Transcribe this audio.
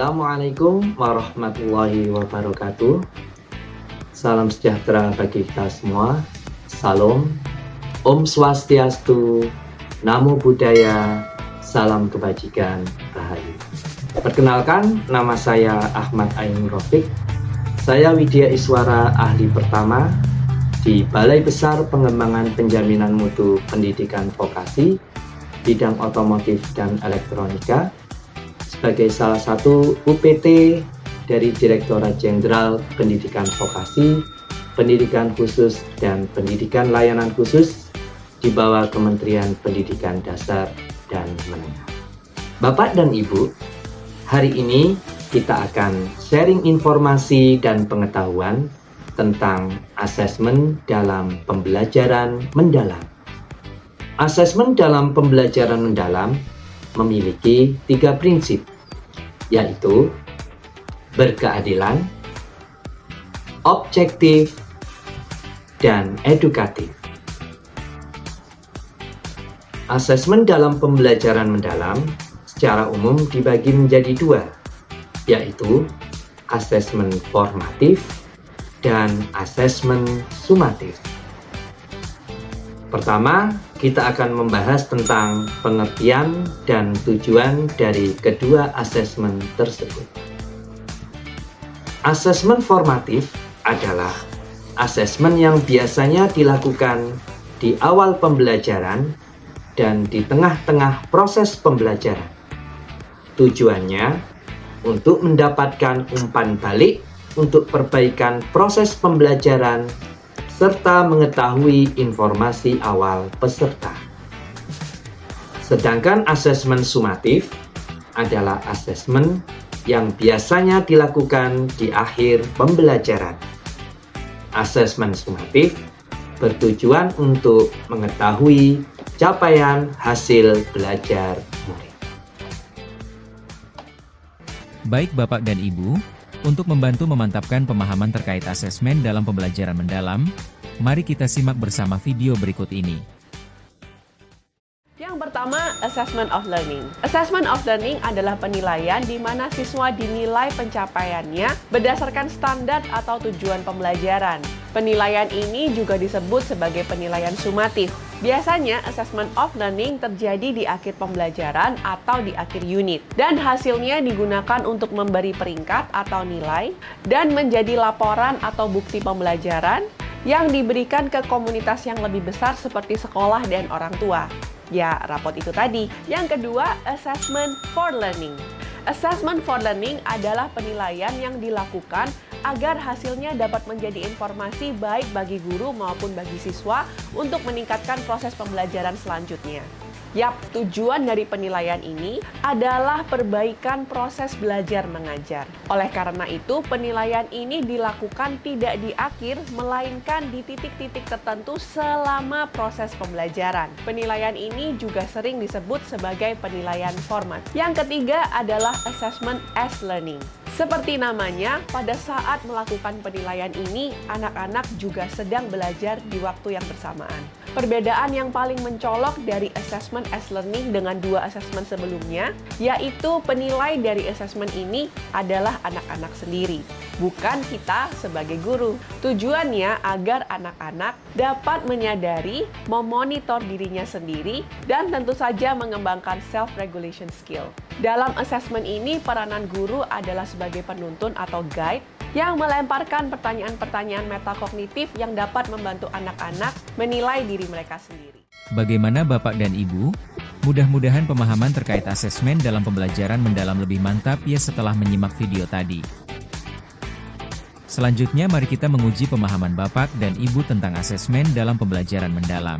Assalamualaikum warahmatullahi wabarakatuh. Salam sejahtera bagi kita semua. Salam, Om Swastiastu, Namo Buddhaya, salam kebajikan, rahayu. Perkenalkan, nama saya Ahmad Ainur Rafiq. Saya Widya Iswara, ahli pertama di Balai Besar Pengembangan Penjaminan Mutu Pendidikan Vokasi, bidang otomotif dan elektronika, sebagai salah satu UPT dari Direktorat Jenderal Pendidikan Vokasi, Pendidikan Khusus, dan Pendidikan Layanan Khusus di bawah Kementerian Pendidikan Dasar dan Menengah. Bapak dan Ibu, hari ini kita akan sharing informasi dan pengetahuan tentang asesmen dalam pembelajaran mendalam. Asesmen dalam pembelajaran mendalam memiliki 3 prinsip, yaitu berkeadilan, objektif, dan edukatif. Asesmen dalam pembelajaran mendalam secara umum dibagi menjadi 2, yaitu asesmen formatif dan asesmen sumatif. Pertama, kita akan membahas tentang pengertian dan tujuan dari kedua asesmen tersebut. Asesmen formatif adalah asesmen yang biasanya dilakukan di awal pembelajaran dan di tengah-tengah proses pembelajaran. Tujuannya untuk mendapatkan umpan balik untuk perbaikan proses pembelajaran serta mengetahui informasi awal peserta. Sedangkan asesmen sumatif adalah asesmen yang biasanya dilakukan di akhir pembelajaran. Asesmen sumatif bertujuan untuk mengetahui capaian hasil belajar murid. Baik Bapak dan Ibu, untuk membantu memantapkan pemahaman terkait asesmen dalam pembelajaran mendalam, mari kita simak bersama video berikut ini. Yang pertama, Assessment of Learning. Assessment of Learning adalah penilaian di mana siswa dinilai pencapaiannya berdasarkan standar atau tujuan pembelajaran. Penilaian ini juga disebut sebagai penilaian sumatif. Biasanya, Assessment of Learning terjadi di akhir pembelajaran atau di akhir unit. Dan hasilnya digunakan untuk memberi peringkat atau nilai dan menjadi laporan atau bukti pembelajaran yang diberikan ke komunitas yang lebih besar seperti sekolah dan orang tua. Ya, rapot itu tadi. Yang kedua, Assessment for Learning. Assessment for Learning adalah penilaian yang dilakukan agar hasilnya dapat menjadi informasi baik bagi guru maupun bagi siswa untuk meningkatkan proses pembelajaran selanjutnya. Yap, tujuan dari penilaian ini adalah perbaikan proses belajar mengajar. Oleh karena itu, penilaian ini dilakukan tidak di akhir, melainkan di titik-titik tertentu selama proses pembelajaran. Penilaian ini juga sering disebut sebagai penilaian format. Yang ketiga adalah Assessment as Learning. Seperti namanya, pada saat melakukan penilaian ini, anak-anak juga sedang belajar di waktu yang bersamaan. Perbedaan yang paling mencolok dari Assessment as Learning dengan 2 asesmen sebelumnya, yaitu penilai dari asesmen ini adalah anak-anak sendiri, bukan kita sebagai guru. Tujuannya agar anak-anak dapat menyadari, memonitor dirinya sendiri, dan tentu saja mengembangkan self-regulation skill. Dalam asesmen ini, peranan guru adalah sebagai penuntun atau guide yang melemparkan pertanyaan-pertanyaan metakognitif yang dapat membantu anak-anak menilai diri mereka sendiri. Bagaimana Bapak dan Ibu? Mudah-mudahan pemahaman terkait asesmen dalam pembelajaran mendalam lebih mantap ya setelah menyimak video tadi. Selanjutnya mari kita menguji pemahaman Bapak dan Ibu tentang asesmen dalam pembelajaran mendalam.